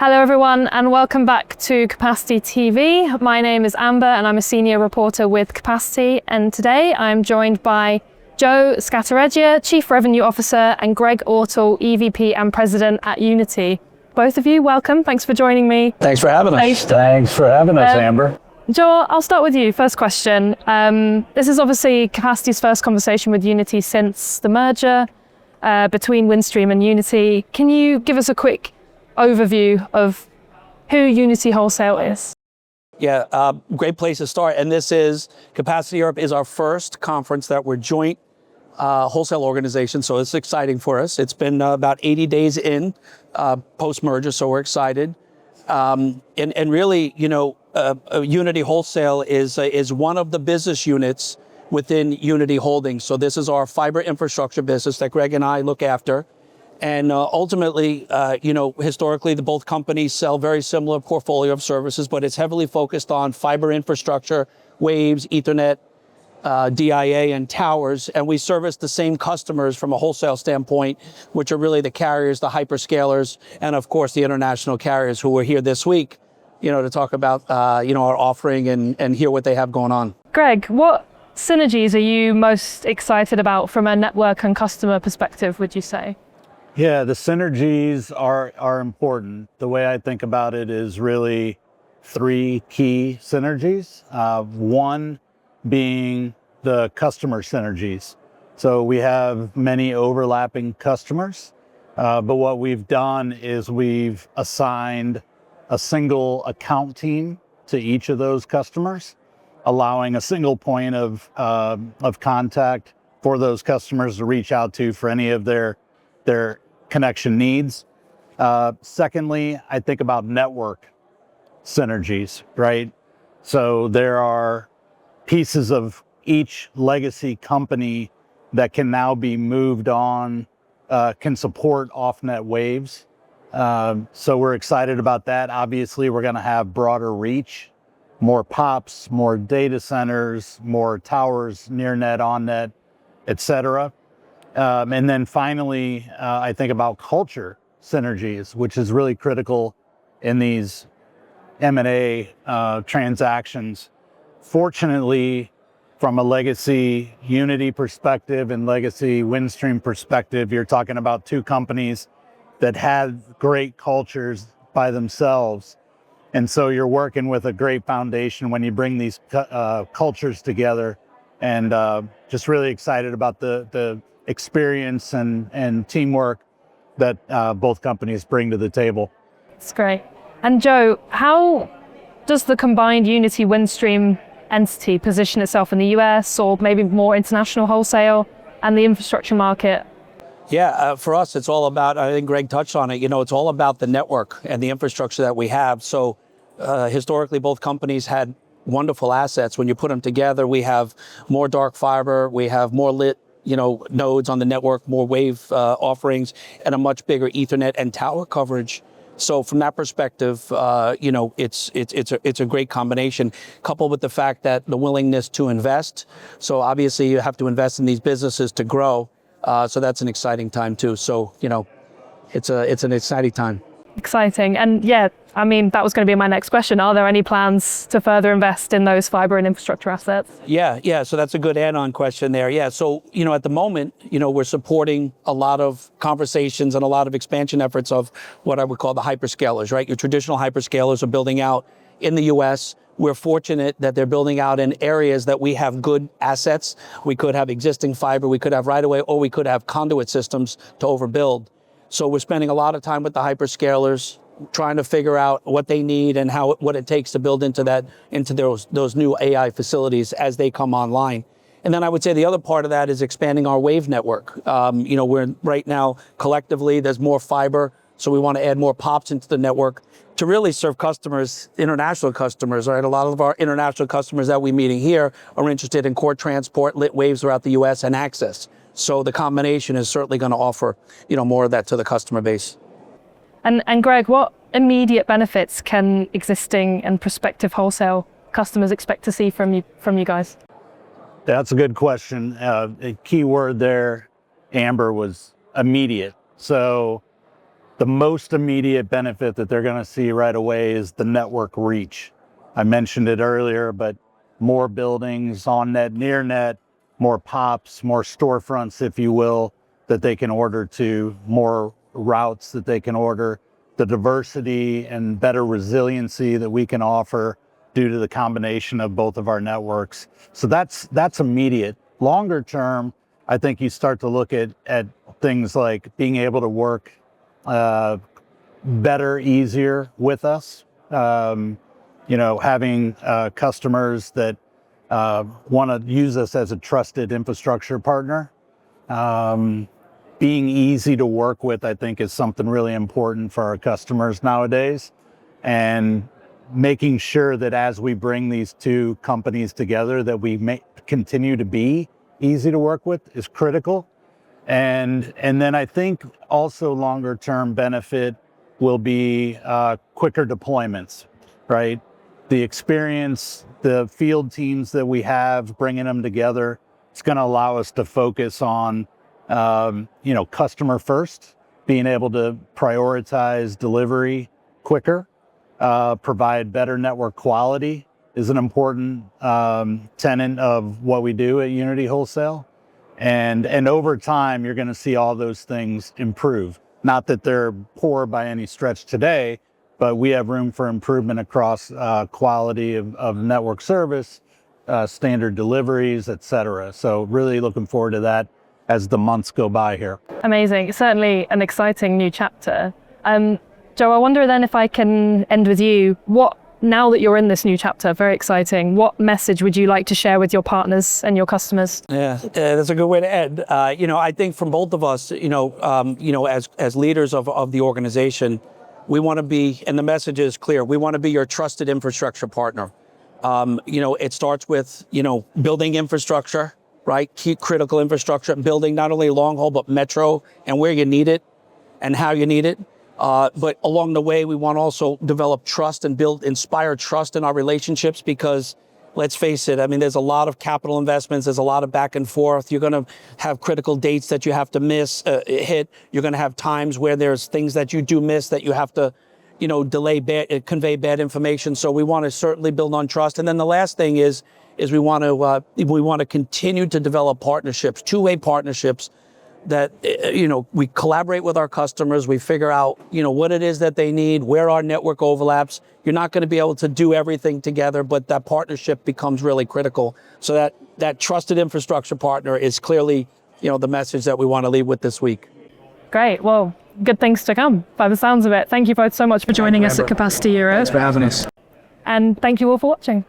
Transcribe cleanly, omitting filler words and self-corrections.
Hello everyone and welcome back to Capacity TV. My name is Amber and I'm a senior reporter with Capacity, and today I'm joined by Joe Scattareggia, Chief Revenue Officer, and Greg Ortyl, EVP and President at Uniti. Both of you, welcome. Thanks for joining me. Thanks for having us. Thanks for having us, Amber. Joe, I'll start with you. First question. This is obviously Capacity's first conversation with Uniti since the merger between Windstream and Uniti. Can you give us a quick overview of who Uniti Wholesale is? Yeah, great place to start. And this is, Capacity Europe is our first conference that we're joint wholesale organization, so it's exciting for us. It's been about 80 days in post-merger, so we're excited. And really, you know, Uniti Wholesale is one of the business units within Uniti Holdings. So this is our fiber infrastructure business that Greg and I look after. And ultimately, you know, historically, both companies sell very similar portfolio of services, but it's heavily focused on fiber infrastructure, waves, Ethernet, DIA, and towers. And we service the same customers from a wholesale standpoint, which are really the carriers, the hyperscalers, and of course, the international carriers who are here this week, you know, to talk about, you know, our offering and hear what they have going on. Greg, what synergies are you most excited about from a network and customer perspective, would you say? Yeah, the synergies are important. The way I think about it is really three key synergies. One being the customer synergies. So we have many overlapping customers, but what we've done is we've assigned a single account team to each of those customers, allowing a single point of contact for those customers to reach out to for any of their connection needs. Secondly, I think about network synergies, right? So there are pieces of each legacy company that can now be moved on, can support off-net waves. So we're excited about that. Obviously, we're going to have broader reach, more POPs, more data centers, more towers, near net, on net, et cetera. And then finally, I think about culture synergies, which is really critical in these M&A transactions. Fortunately, from a legacy Uniti perspective and legacy Windstream perspective, you're talking about two companies that had great cultures by themselves. And so you're working with a great foundation when you bring these cultures together, and just really excited about the experience and teamwork that both companies bring to the table. That's great. And Joe, how does the combined Uniti Windstream entity position itself in the US or maybe more international wholesale and the infrastructure market? Yeah, for us, it's all about, I think Greg touched on it, you know, it's all about the network and the infrastructure that we have. So historically, both companies had wonderful assets. When you put them together, we have more dark fiber, we have more lit, you know, nodes on the network, more wave offerings, and a much bigger Ethernet and tower coverage. So from that perspective, you know, it's a great combination, coupled with the fact that the willingness to invest. So obviously, you have to invest in these businesses to grow. So that's an exciting time too. So, you know, it's an exciting time. Exciting. And yeah, I mean, that was going to be my next question. Are there any plans to further invest in those fiber and infrastructure assets? Yeah. So that's a good add-on question there. Yeah. So, you know, at the moment, you know, we're supporting a lot of conversations and a lot of expansion efforts of what I would call the hyperscalers, right? Your traditional hyperscalers are building out in the US. We're fortunate that they're building out in areas that we have good assets. We could have existing fiber, we could have right away, or we could have conduit systems to overbuild. So we're spending a lot of time with the hyperscalers, trying to figure out what they need and what it takes to build into those new AI facilities as they come online. And then I would say the other part of that is expanding our wave network. You know, we're right now collectively, there's more fiber, so we want to add more POPs into the network to really serve customers, international customers, right? A lot of our international customers that we're meeting here are interested in core transport, lit waves throughout the US, and access. So the combination is certainly going to offer, you know, more of that to the customer base. And Greg, what immediate benefits can existing and prospective wholesale customers expect to see from you guys? That's a good question. A key word there, Amber, was immediate. So the most immediate benefit that they're going to see right away is the network reach. I mentioned it earlier, but more buildings on net, near net, more POPs, more storefronts, if you will, that they can order to, more routes that they can order, the diversity and better resiliency that we can offer due to the combination of both of our networks. So that's immediate. Longer term, I think you start to look at things like being able to work better, easier with us. Having customers that want to use us as a trusted infrastructure partner. Being easy to work with, I think, is something really important for our customers nowadays. And making sure that as we bring these two companies together, that we continue to be easy to work with is critical. And then I think also longer term benefit will be quicker deployments, right? The experience, the field teams that we have, bringing them together, it's going to allow us to focus on, customer first, being able to prioritize delivery quicker, provide better network quality is an important tenet of what we do at Uniti Wholesale. And over time, you're going to see all those things improve. Not that they're poor by any stretch today, but we have room for improvement across quality of network service, standard deliveries, et cetera. So really looking forward to that as the months go by here. Amazing. Certainly an exciting new chapter. Joe, I wonder then if I can end with you. Now that you're in this new chapter, very exciting, what message would you like to share with your partners and your customers? Yeah, that's a good way to end. I think from both of us, as leaders of the organization, we want to be, and the message is clear, we want to be your trusted infrastructure partner. It starts with, building infrastructure, right? Key critical infrastructure, building not only long haul, but metro and where you need it and how you need it. But along the way, we want to also develop trust and inspire trust in our relationships, because let's face it, there's a lot of capital investments. There's a lot of back and forth. You're going to have critical dates that you have to hit. You're going to have times where there's things that you do miss that you have to, convey bad information. So we want to certainly build on trust. And then the last thing is we want to continue to develop partnerships, two-way partnerships, that, we collaborate with our customers, we figure out, what it is that they need, where our network overlaps. You're not going to be able to do everything together, but that partnership becomes really critical. So that trusted infrastructure partner is clearly, the message that we want to leave with this week. Great. Well, good things to come by the sounds of it. Thank you both so much for joining us at Capacity Euro. Thanks for having us. And thank you all for watching.